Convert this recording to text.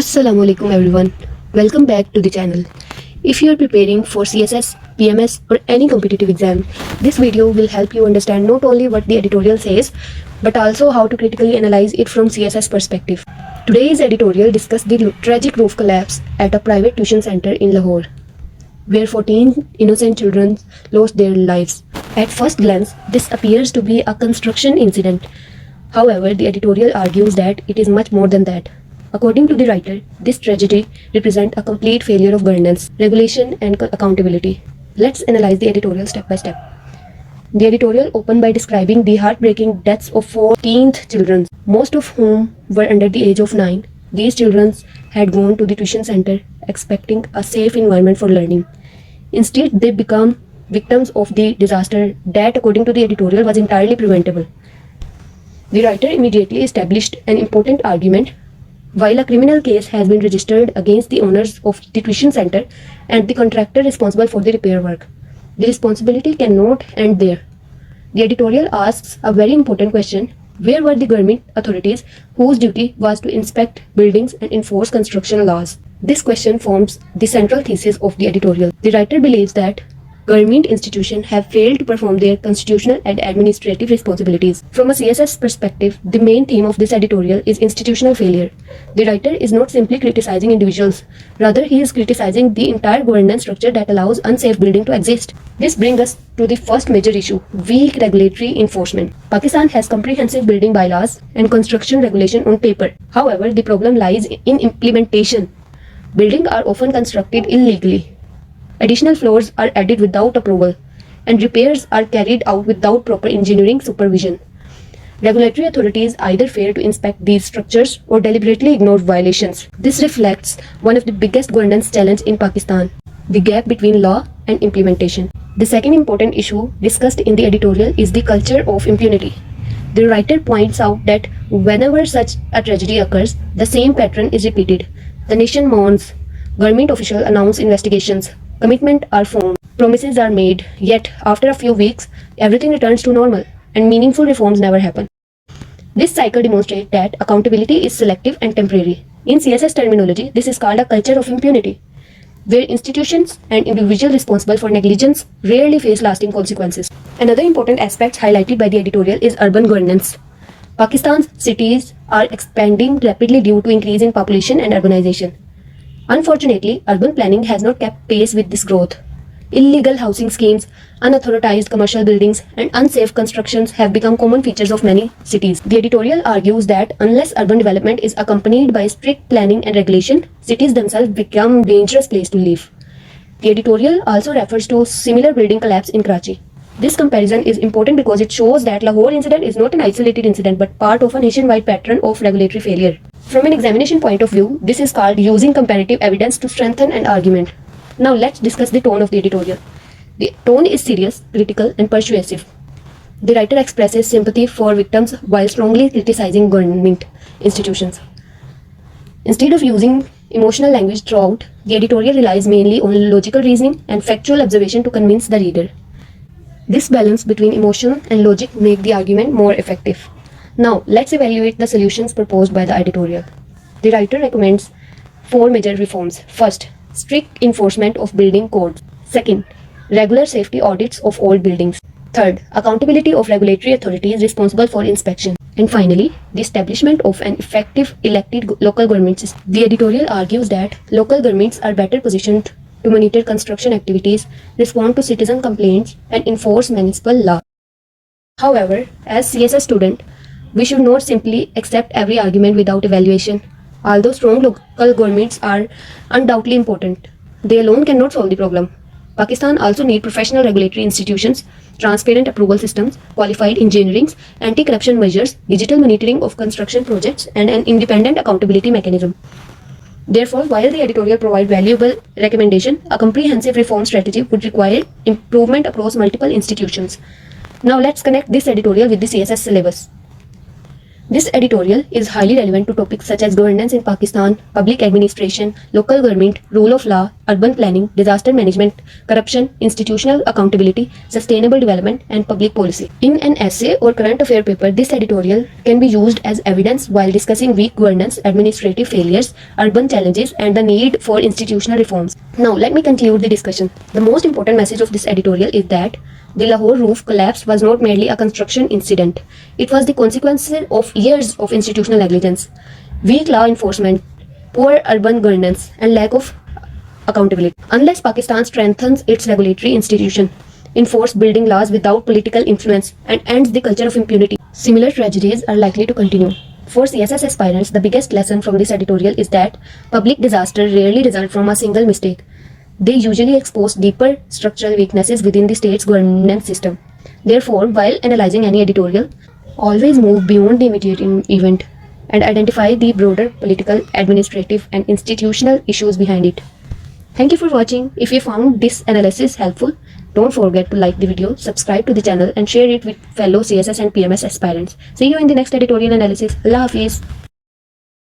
Assalamualaikum everyone. Welcome back to the channel. If you are preparing for CSS, PMS or any competitive exam, this video will help you understand not only what the editorial says, but also how to critically analyze it from CSS perspective. Today's editorial discussed the tragic roof collapse at a private tuition center in Lahore, where 14 innocent children lost their lives. At first glance, this appears to be a construction incident. However, the editorial argues that it is much more than that. According to the writer, this tragedy represents a complete failure of governance, regulation, and accountability. Let's analyze the editorial step by step. The editorial opened by describing the heartbreaking deaths of 14 children, most of whom were under the age of 9. These children had gone to the tuition center expecting a safe environment for learning. Instead, they become victims of the disaster that, according to the editorial, was entirely preventable. The writer immediately established an important argument. While a criminal case has been registered against the owners of the tuition center and the contractor responsible for the repair work, the responsibility cannot end there. The editorial asks a very important question: where were the government authorities whose duty was to inspect buildings and enforce construction laws? This question forms the central thesis of the editorial. The writer believes that government institutions have failed to perform their constitutional and administrative responsibilities. From a CSS perspective, the main theme of this editorial is institutional failure. The writer is not simply criticizing individuals, rather he is criticizing the entire governance structure that allows unsafe building to exist. This brings us to the first major issue: weak regulatory enforcement. Pakistan has comprehensive building bylaws and construction regulation on paper. However, the problem lies in implementation. Buildings are often constructed illegally. Additional floors are added without approval, and repairs are carried out without proper engineering supervision. Regulatory authorities either fail to inspect these structures or deliberately ignore violations. This reflects one of the biggest governance challenges in Pakistan: the gap between law and implementation. The second important issue discussed in the editorial is the culture of impunity. The writer points out that whenever such a tragedy occurs, the same pattern is repeated. The nation mourns, government officials announce investigations, commitments are formed, promises are made, yet after a few weeks, everything returns to normal and meaningful reforms never happen. This cycle demonstrates that accountability is selective and temporary. In CSS terminology, this is called a culture of impunity, where institutions and individuals responsible for negligence rarely face lasting consequences. Another important aspect highlighted by the editorial is urban governance. Pakistan's cities are expanding rapidly due to increase in population and urbanization. Unfortunately, urban planning has not kept pace with this growth. Illegal housing schemes, unauthorized commercial buildings, and unsafe constructions have become common features of many cities. The editorial argues that unless urban development is accompanied by strict planning and regulation, cities themselves become dangerous places to live. The editorial also refers to similar building collapse in Karachi. This comparison is important because it shows that Lahore incident is not an isolated incident but part of a nationwide pattern of regulatory failure. From an examination point of view, this is called using comparative evidence to strengthen an argument. Now let's discuss the tone of the editorial. The tone is serious, critical, and persuasive. The writer expresses sympathy for victims while strongly criticizing government institutions. Instead of using emotional language throughout, the editorial relies mainly on logical reasoning and factual observation to convince the reader. This balance between emotion and logic makes the argument more effective. Now, let's evaluate the solutions proposed by the editorial. The writer recommends 4 major reforms. First, strict enforcement of building codes. Second, regular safety audits of all buildings. Third, accountability of regulatory authorities responsible for inspection. And finally, the establishment of an effective elected local government system. The editorial argues that local governments are better positioned to monitor construction activities, respond to citizen complaints, and enforce municipal law. However, as CSS student, we should not simply accept every argument without evaluation. Although strong local governments are undoubtedly important, they alone cannot solve the problem. Pakistan also needs professional regulatory institutions, transparent approval systems, qualified engineering, anti-corruption measures, digital monitoring of construction projects, and an independent accountability mechanism. Therefore, while the editorial provides valuable recommendations, a comprehensive reform strategy would require improvement across multiple institutions. Now let's connect this editorial with the CSS syllabus. This editorial is highly relevant to topics such as governance in Pakistan, public administration, local government, rule of law, urban planning, disaster management, corruption, institutional accountability, sustainable development, and public policy. In an essay or current affair paper, this editorial can be used as evidence while discussing weak governance, administrative failures, urban challenges, and the need for institutional reforms. Now, let me conclude the discussion. The most important message of this editorial is that the Lahore roof collapse was not merely a construction incident. It was the consequence of years of institutional negligence, weak law enforcement, poor urban governance, and lack of accountability. Unless Pakistan strengthens its regulatory institution, enforce building laws without political influence, and ends the culture of impunity, similar tragedies are likely to continue. For CSS aspirants, the biggest lesson from this editorial is that public disaster rarely result from a single mistake. They usually expose deeper structural weaknesses within the state's governance system. Therefore, while analyzing any editorial, always move beyond the immediate event and identify the broader political, administrative, and institutional issues behind it. Thank you for watching. If you found this analysis helpful, don't forget to like the video, subscribe to the channel, and share it with fellow CSS and PMS aspirants. See you in the next editorial analysis. Allah Hafiz.